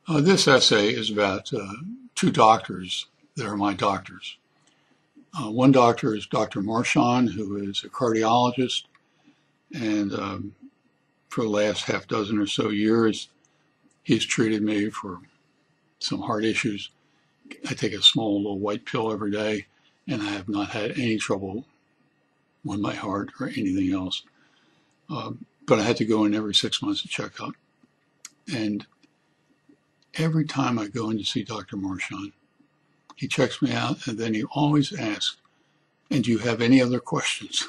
This essay is about two doctors that are my doctors. One doctor is Dr. Marchand, who is a cardiologist, and for the last half dozen or so years, he's treated me for some heart issues. I take a small little white pill every day, and I have not had any trouble with my heart or anything else. But I had to go in every 6 months to check up. And every time I go in to see Dr. Marchand, he checks me out, and then he always asks, and do you have any other questions?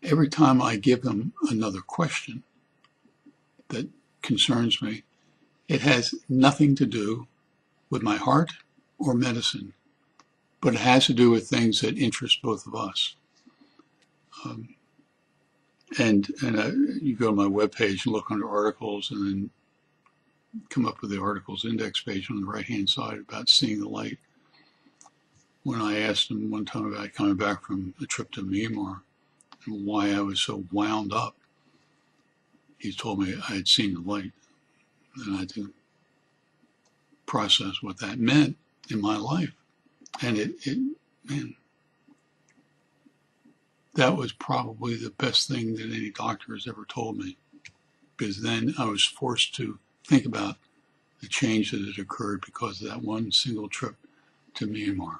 Every time I give him another question that concerns me, it has nothing to do with my heart or medicine, but it has to do with things that interest both of us. You go to my webpage and look under articles and then come up with the articles index page on the right-hand side about seeing the light. When I asked him one time about coming back from a trip to Myanmar and why I was so wound up, he told me I had seen the light, and I had to process what that meant in my life. And man, that was probably the best thing that any doctor has ever told me, because then I was forced to think about the change that had occurred because of that one single trip to Myanmar.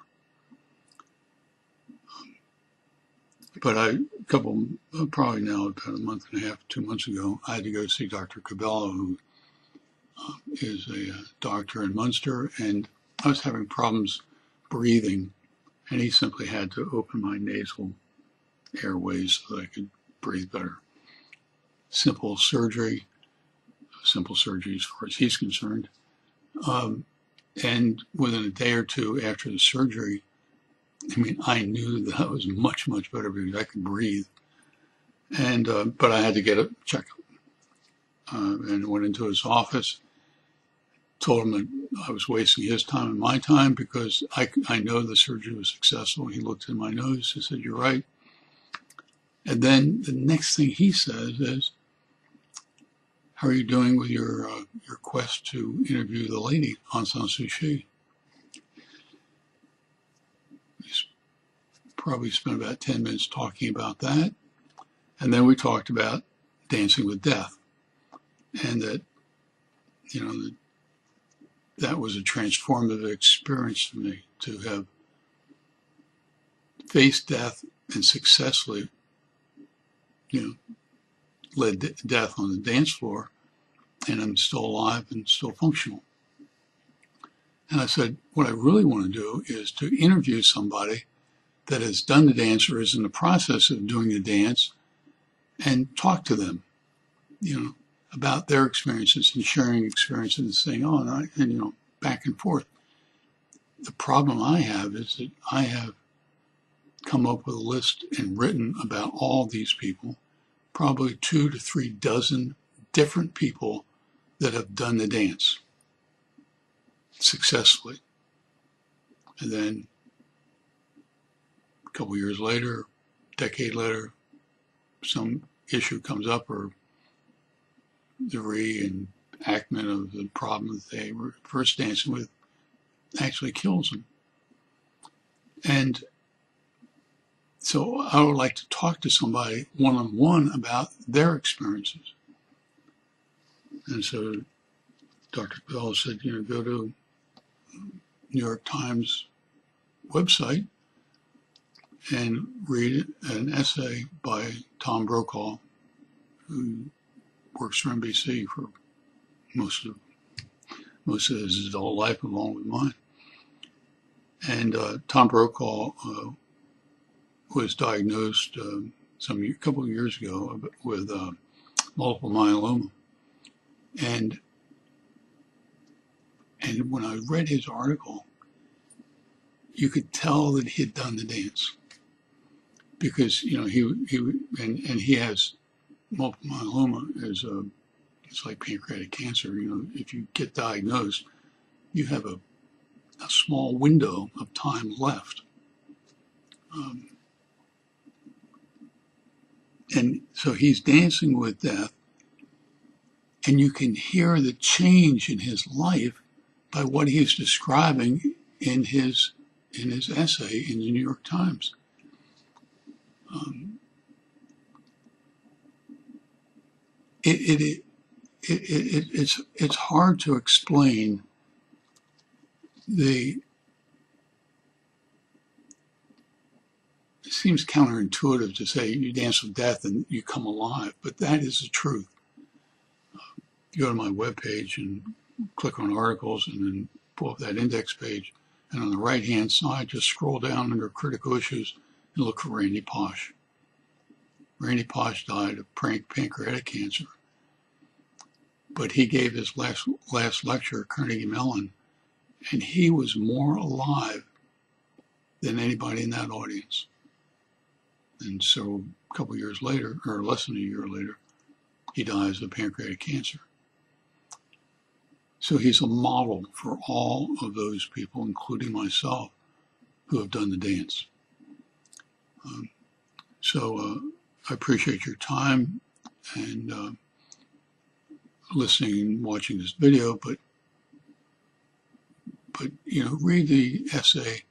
But probably now about a month and a half, 2 months ago, I had to go see Dr. Cabello, who is a doctor in Munster, and I was having problems breathing, and he simply had to open my nasal airways so that I could breathe better. Simple surgery as far as he's concerned. And within a day or two after the surgery, I knew that I was much, much better because I could breathe. And but I had to get a checkup, and went into his office, told him that I was wasting his time and my time because I know the surgery was successful. He looked in my nose and said, "You're right." And then the next thing he says is, "How are you doing with your quest to interview the lady, Aung San Suu Kyi?" He's probably spent about 10 minutes talking about that. And then we talked about dancing with death, and that, that was a transformative experience for me to have faced death and successfully, led death on the dance floor, and I'm still alive and still functional. And I said, what I really want to do is to interview somebody that has done the dance or is in the process of doing the dance and talk to them, about their experiences and sharing experiences and saying, back and forth. The problem I have is that I have come up with a list and written about all these people, probably 2 to 3 dozen different people that have done the dance successfully. And then a couple years later, decade later, some issue comes up, or the reenactment of the problem that they were first dancing with actually kills them. And so I would like to talk to somebody one-on-one about their experiences. And so Dr. Bell said, go to New York Times website and read an essay by Tom Brokaw, who works for NBC for most of his adult life, along with mine. And Tom Brokaw was diagnosed a couple of years ago with multiple myeloma, and when I read his article, you could tell that he had done the dance, because he has multiple myeloma. It's like pancreatic cancer. If you get diagnosed, you have a small window of time left. And so he's dancing with death, And you can hear the change in his life by what he's describing in his essay in the New York Times. It's hard to explain it seems counterintuitive to say you dance with death and you come alive, but that is the truth. You go to my webpage and click on articles and then pull up that index page, and on the right-hand side, just scroll down under critical issues and look for Randy Pausch. Randy Pausch died of pancreatic cancer, but he gave his last lecture at Carnegie Mellon, and he was more alive than anybody in that audience. And so a couple of years later, or less than a year later, he dies of pancreatic cancer. So he's a model for all of those people, including myself, who have done the dance. I appreciate your time and listening and watching this video, but read the essay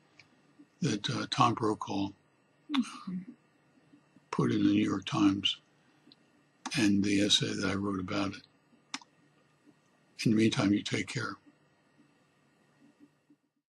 that Tom Brokaw put in the New York Times and the essay that I wrote about it. In the meantime, you take care.